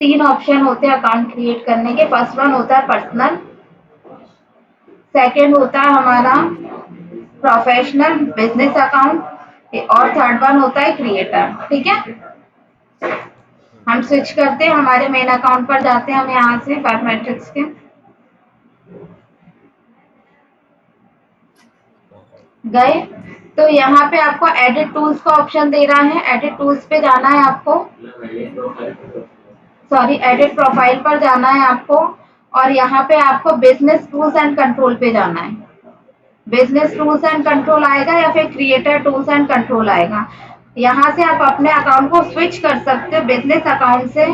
तीन ऑप्शन होते हैं अकाउंट क्रिएट करने के। फर्स्ट वन होता है पर्सनल, सेकंड होता है हमारा प्रोफेशनल बिजनेस अकाउंट, और थर्ड वन होता है क्रिएटर। ठीक है, हम स्विच करते हैं, हमारे मेन अकाउंट पर जाते हैं हम यहाँ से बायोमेट्रिक्स के। गए तो यहाँ पे आपको एडिट टूल्स का ऑप्शन दे रहा है, एडिट टूल्स पे जाना है आपको, सॉरी एडिट प्रोफाइल पर जाना है आपको, और यहाँ पे आपको बिजनेस टूल्स एंड कंट्रोल पे जाना है। बिजनेस टूल्स एंड कंट्रोल आएगा या फिर क्रिएटर टूल्स एंड कंट्रोल आएगा। यहाँ से आप अपने अकाउंट को स्विच कर सकते हो बिजनेस अकाउंट से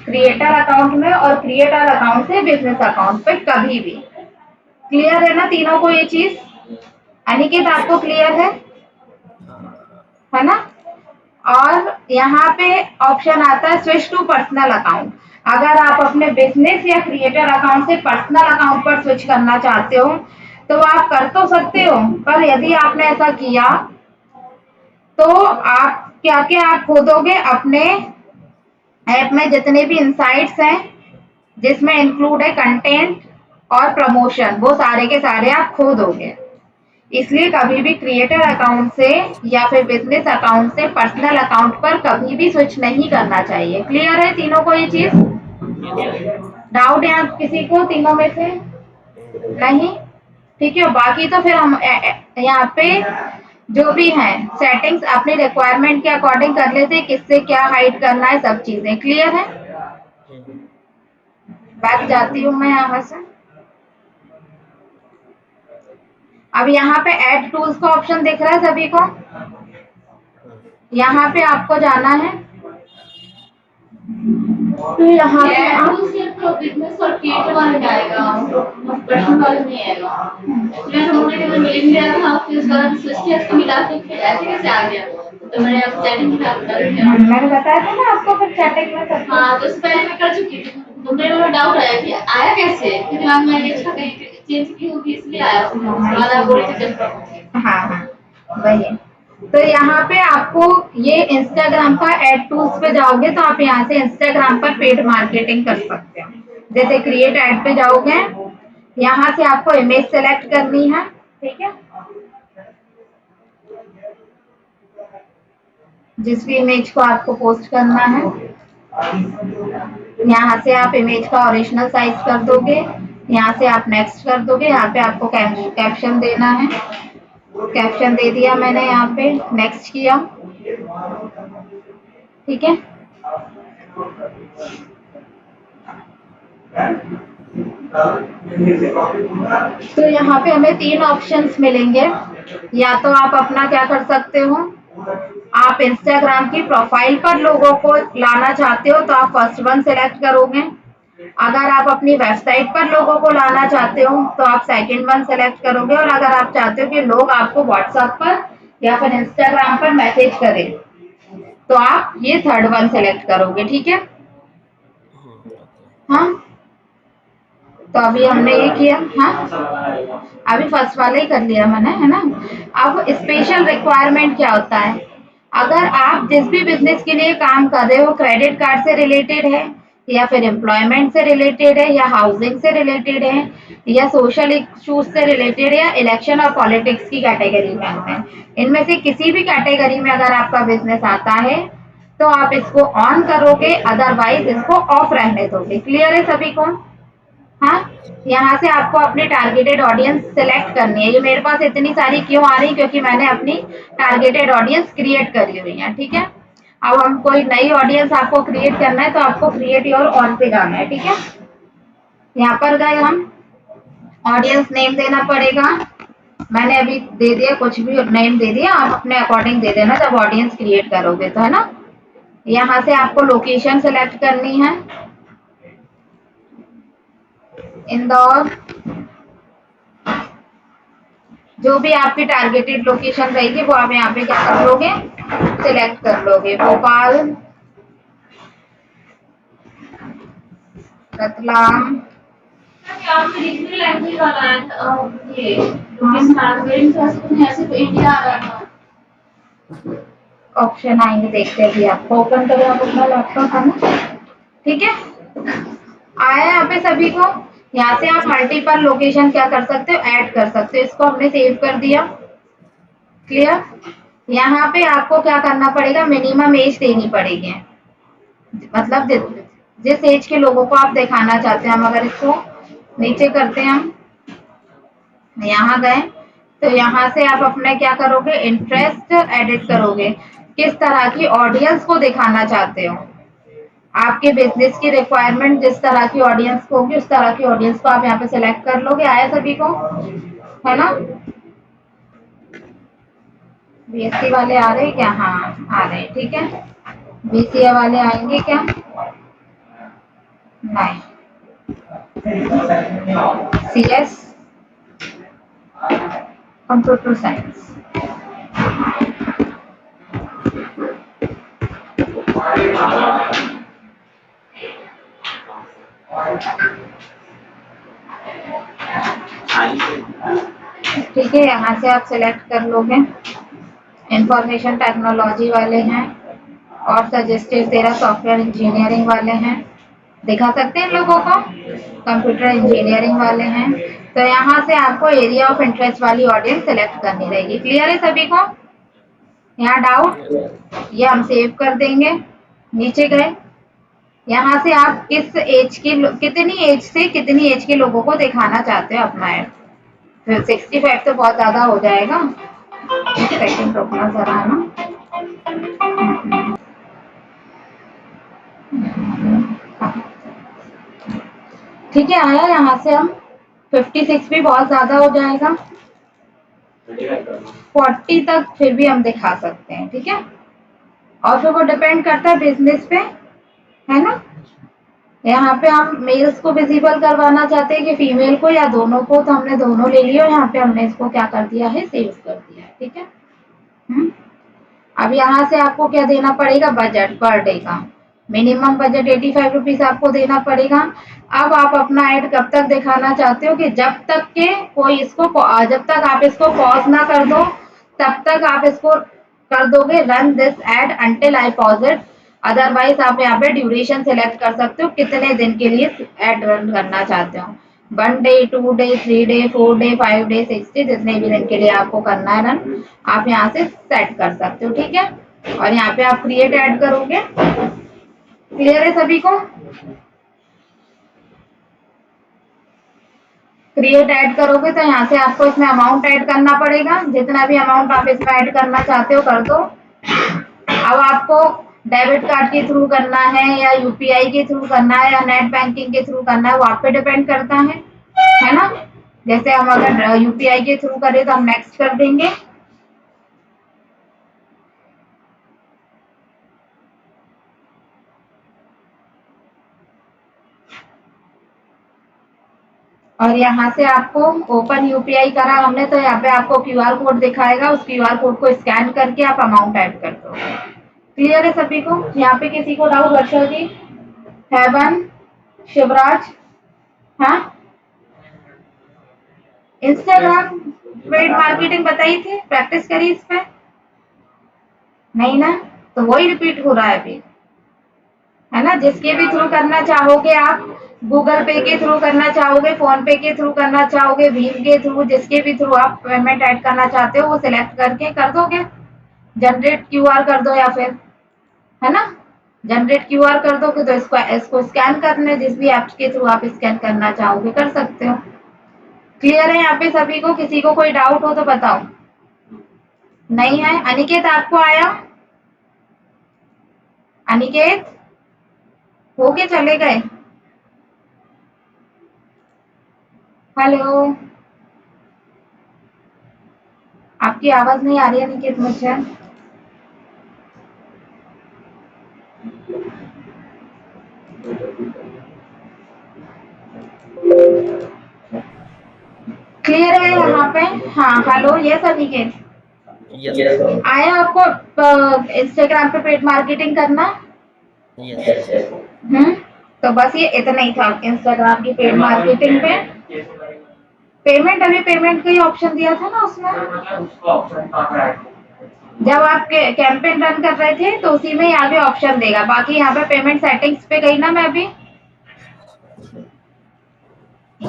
क्रिएटर अकाउंट में, और क्रिएटर अकाउंट से बिजनेस अकाउंट पे कभी भी। क्लियर है ना तीनों को ये चीज? अनिकेत आपको क्लियर है ना? और यहाँ पे ऑप्शन आता है स्विच टू पर्सनल अकाउंट। अगर आप अपने बिजनेस या क्रिएटर अकाउंट से पर्सनल अकाउंट पर स्विच करना चाहते हो तो आप कर तो सकते हो, पर यदि आपने ऐसा किया तो आप क्या क्या आप खो दोगे, अपने ऐप में जितने भी इनसाइट्स हैं जिसमें इंक्लूड है कंटेंट और प्रमोशन, वो सारे के सारे आप खो दोगे। इसलिए कभी भी क्रिएटर अकाउंट से या फिर बिजनेस अकाउंट से पर्सनल अकाउंट पर कभी भी स्विच नहीं करना चाहिए। क्लियर है तीनों को ये चीज? डाउट है आप किसी को तीनों में से? नहीं? ठीक है, बाकी तो फिर हम यहाँ पे जो भी है सेटिंग्स अपनी रिक्वायरमेंट के अकॉर्डिंग कर लेते हैं, किससे क्या हाइड करना है, सब चीजें क्लियर है। बैक जाती हूँ मैं यहाँ से। अब यहाँ पे ऐड टूल्स का ऑप्शन दिख रहा है सभी को? यहाँ पे आपको जाना है, तो यहाँ पे आप बिजनेस और क्रिएटर वाले में आएगा, पर्सनल वाले में आएगा। मैं तो मुझे केवल मिल गया था, फिर उसके बाद स्विच किया, इसको मिला के फिर ऐसे कैसे आ गया? तो मैंने अब सेटिंग की बात कर रही हूँ। मैंने बताया था ना आपको फिर चैटिंग में सब। हाँ, तो उससे पहले मैं कर चुकी थी, तो मेरे को डाउट आया कि आया कैसे, फिर दिमाग में इसका कहीं चेंज की होगी इसलिए आया। बाद आप बोले थे हाँ हाँ वही। तो यहाँ पे आपको ये इंस्टाग्राम का एड टूल्स पे जाओगे तो आप यहाँ से इंस्टाग्राम पर पेड मार्केटिंग कर सकते हो। जैसे क्रिएट एड पे जाओगे, यहाँ से आपको इमेज सेलेक्ट करनी है। ठीक है, जिस भी इमेज को आपको पोस्ट करना है, यहाँ से आप इमेज का ओरिजिनल साइज कर दोगे, यहाँ से आप नेक्स्ट कर दोगे। यहाँ पे आपको कैप्शन देना है, कैप्शन दे दिया मैंने, यहाँ पे नेक्स्ट किया। ठीक है, तो यहाँ पे हमें तीन ऑप्शंस मिलेंगे। या तो आप अपना क्या कर सकते हो, आप इंस्टाग्राम की प्रोफाइल पर लोगों को लाना चाहते हो तो आप फर्स्ट वन सेलेक्ट करोगे। अगर आप अपनी वेबसाइट पर लोगों को लाना चाहते हो तो आप सेकंड वन सेलेक्ट करोगे, और अगर आप चाहते हो कि लोग आपको व्हाट्सएप पर या फिर इंस्टाग्राम पर मैसेज करें तो आप ये थर्ड वन सेलेक्ट करोगे। ठीक है, हाँ तो अभी हमने ये किया। हाँ अभी फर्स्ट वाला ही कर लिया मैंने, है ना। अब स्पेशल रिक्वायरमेंट क्या होता है, अगर आप जिस भी बिजनेस के लिए काम कर रहे हो क्रेडिट कार्ड से रिलेटेड है, या फिर एम्प्लॉयमेंट से रिलेटेड है, या हाउसिंग से रिलेटेड है, या सोशल इश्यूज से रिलेटेड है, या इलेक्शन और पॉलिटिक्स की कैटेगरी में है, इनमें से किसी भी कैटेगरी में अगर आपका बिजनेस आता है तो आप इसको ऑन करोगे, अदरवाइज इसको ऑफ रहने दोगे। क्लियर है सभी को? हाँ, यहाँ से आपको अपनी टारगेटेड ऑडियंस सिलेक्ट करनी है। ये मेरे पास इतनी सारी क्यों आ रही, क्योंकि मैंने अपनी टारगेटेड ऑडियंस क्रिएट करी हुई है। ठीक है, अब हम कोई नई ऑडियंस आपको क्रिएट करना है तो आपको क्रिएट योर ऑन पे जाना है। ठीक है, यहाँ पर गए हम, ऑडियंस नेम देना पड़ेगा। मैंने अभी दे दिया, कुछ भी नेम दे दिया, आप अपने अकॉर्डिंग दे देना जब ऑडियंस क्रिएट करोगे तो, है ना। यहाँ से आपको लोकेशन सेलेक्ट करनी है, इंदौर, जो भी आपकी टारगेटेड लोकेशन रहेगी वो आप यहाँ पे क्या कर लोगे, सिलेक्ट कर लोगे। भोपाल, रतलाम, लैंग्वेज वाला है, ये ऐसे तो इंडिया आ रहा था। ऑप्शन आएंगे, देखते हैं अभी आपको। ओपन करो आप अपना लैपटॉप, है ना। ठीक है, आया यहाँ पे सभी को। यहाँ से आप मल्टीपल लोकेशन क्या कर सकते हो, ऐड कर सकते हो। इसको हमने सेव कर दिया। क्लियर। यहाँ पे आपको क्या करना पड़ेगा, मिनिमम एज देनी पड़ेगी, मतलब जिस एज के लोगों को आप दिखाना चाहते हैं। हम अगर इसको नीचे करते हैं, हम यहाँ गए तो यहाँ से आप अपने क्या करोगे, इंटरेस्ट एडिट करोगे, किस तरह की ऑडियंस को दिखाना चाहते हो। आपके बिजनेस की रिक्वायरमेंट जिस तरह की ऑडियंस को होगी, उस तरह की ऑडियंस को आप यहाँ पे सिलेक्ट कर लोगे। आया सभी को, है ना। बीएससी वाले आ रहे हैं क्या? हाँ आ रहे हैं, ठीक है। बीसीए वाले आएंगे क्या? नहीं। CS, computer science. ठीक है, यहाँ से आप सिलेक्ट कर लोगे। इंफॉर्मेशन टेक्नोलॉजी वाले हैं, और सजेस्टेड तेरा सॉफ्टवेयर इंजीनियरिंग वाले हैं, दिखा सकते हैं इन लोगों को। कंप्यूटर इंजीनियरिंग वाले हैं। तो यहाँ से आपको एरिया ऑफ इंटरेस्ट वाली ऑडियंस सेलेक्ट करनी रहेगी। क्लियर है सभी को? यहाँ डाउट? ये हम सेव कर देंगे। नीचे गए, यहाँ से आप किस एज की, कितनी एज से कितनी एज के लोगों को दिखाना चाहते हो अपना ऐड। फिर 65 तो बहुत ज्यादा हो जाएगा। एक सेकंड रुकना जरा ना। ठीक है, आया। यहाँ से हम 56 भी बहुत ज्यादा हो जाएगा, 40 तक फिर भी हम दिखा सकते हैं, ठीक है। और फिर वो डिपेंड करता है बिजनेस पे, है ना। यहाँ पे हम मेल्स को विजिबल करवाना चाहते हैं कि फीमेल को, या दोनों को, तो हमने दोनों ले लिया। यहाँ पे हमने इसको क्या कर दिया है, सेव कर दिया है, ठीक है। अब यहाँ से आपको क्या देना पड़ेगा, बजट पर डे का। मिनिमम बजट 85 रुपीज आपको देना पड़ेगा। अब आप अपना ऐड कब तक दिखाना चाहते हो, कि जब तक के कोई इसको, जब तक आप इसको पॉज ना कर दो, तब तक आप इसको कर दोगे run this ad until I pause it. Otherwise आप यहाँ पे ड्यूरेशन सिलेक्ट कर सकते हो, कितने दिन के लिए एड रन करना चाहते हो। 1 day, 2 day, 3 day, 4 day, 5 day, 6 day, जितने भी दिन के लिए आपको करना है रन, आप यहाँ से सेट कर सकते हो, ठीक है। और यहाँ पे आप क्रिएट ऐड करोगे। क्लियर है सभी को? क्रिएट ऐड करोगे तो यहाँ से आपको इसमें अमाउंट ऐड करना पड़ेगा। जितना भी अमाउंट आप इसमें ऐड करना चाहते हो कर दो। अब आपको डेबिट कार्ड के थ्रू करना है, या यूपीआई के थ्रू करना है, या नेट बैंकिंग के थ्रू करना है, वो आप पे डिपेंड करता है ना। जैसे हम अगर यूपीआई के थ्रू करें तो हम नेक्स्ट कर देंगे। और यहाँ से आपको ओपन यूपीआई करा हमने, तो यहाँ पे आपको क्यूआर कोड दिखाएगा। उस क्यूआर कोड को स्कैन करके आप अमाउंट ऐड कर दो। क्लियर है सभी को? यहाँ पे किसी को डाउट? वर्षा जी, हेवन, शिवराज, हाँ। इंस्टाग्राम पेड मार्केटिंग बताई थी, प्रैक्टिस करी इस पे? नहीं ना, तो वही रिपीट हो रहा है अभी, है ना। जिसके भी थ्रू करना चाहोगे आप, गूगल पे के थ्रू करना चाहोगे, फोन पे के थ्रू करना चाहोगे, भीम के थ्रू, जिसके भी थ्रू आप पेमेंट ऐड करना चाहते हो वो सिलेक्ट करके कर दोगे। जनरेट क्यूआर कर दो, या फिर, है ना, जनरेट क्यूआर कर दोगे तो इसको स्कैन करने, जिस भी ऐप के थ्रू आप स्कैन करना चाहोगे कर सकते हो। क्लियर है यहाँ पे सभी को? किसी को कोई डाउट हो तो बताओ। नहीं है? अनिकेत आपको आया? अनिकेत हो के चले गए? हेलो, आपकी आवाज नहीं आ रही है अनिकेत मुझे। क्लियर है यहाँ पे? हाँ, hello, yes Aniket. Yes ma'am. आया आपको इंस्टाग्राम पे पेड मार्केटिंग करना? Yes yes. तो बस ये इतना ही था इंस्टाग्राम की पेड मार्केटिंग पे। पेमेंट, अभी पेमेंट का ही ऑप्शन दिया था ना उसमें, जब आप कैंपेन रन कर रहे थे तो उसी में ही आगे ऑप्शन देगा। बाकी यहाँ पे पेमेंट सेटिंग्स पे गई ना मैं अभी,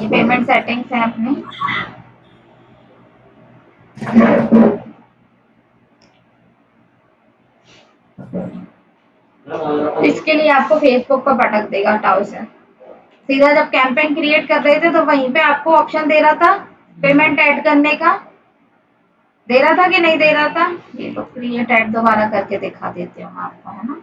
ये पेमेंट सेटिंग्स है अपनी। इसके लिए आपको फेसबुक पर पटक देगा, हटाओ इसे। सीधा जब कैंपेन क्रिएट कर रहे थे तो वहीं पे आपको ऑप्शन दे रहा था पेमेंट ऐड करने का, दे रहा था कि नहीं दे रहा था? ये तो क्रिएट ऐड दोबारा करके दिखा देती हूँ मैं आपको, है ना।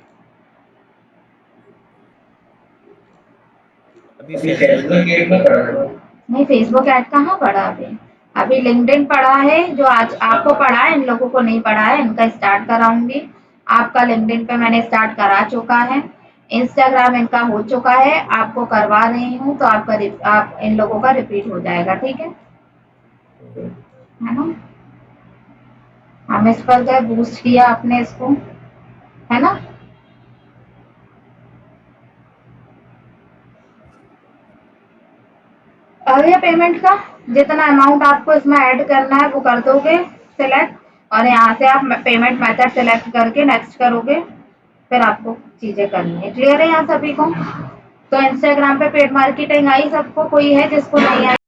अभी फेसबुक ऐड में पड़ा है। नहीं, फेसबुक ऐड कहाँ पड़ा अभी? अभी लिंक्डइन पड़ा है, जो आज आपको पड़ा है, इन लोगों को नहीं पड़ा है, इनका स्टार्ट कराऊंगी। आपका लिंक्डइन पे मैंने स्टार्ट करा चुका है। इंस्टाग्राम इनका हो चुका है, आपको करवा रही हूँ, तो आप इन लोगों का रिपीट हो जाएगा, ठीक है ना। हम इस पर गए, बूस्ट किया आपने इसको, है ना। आ गया पेमेंट का, जितना अमाउंट आपको इसमें ऐड करना है वो कर दोगे सिलेक्ट, और यहाँ से आप पेमेंट मेथड सिलेक्ट करके नेक्स्ट करोगे, फिर आपको चीजें करनी है। क्लियर है यहाँ सभी को? तो इंस्टाग्राम पे पेड मार्केटिंग आई सबको? कोई है जिसको नहीं आई?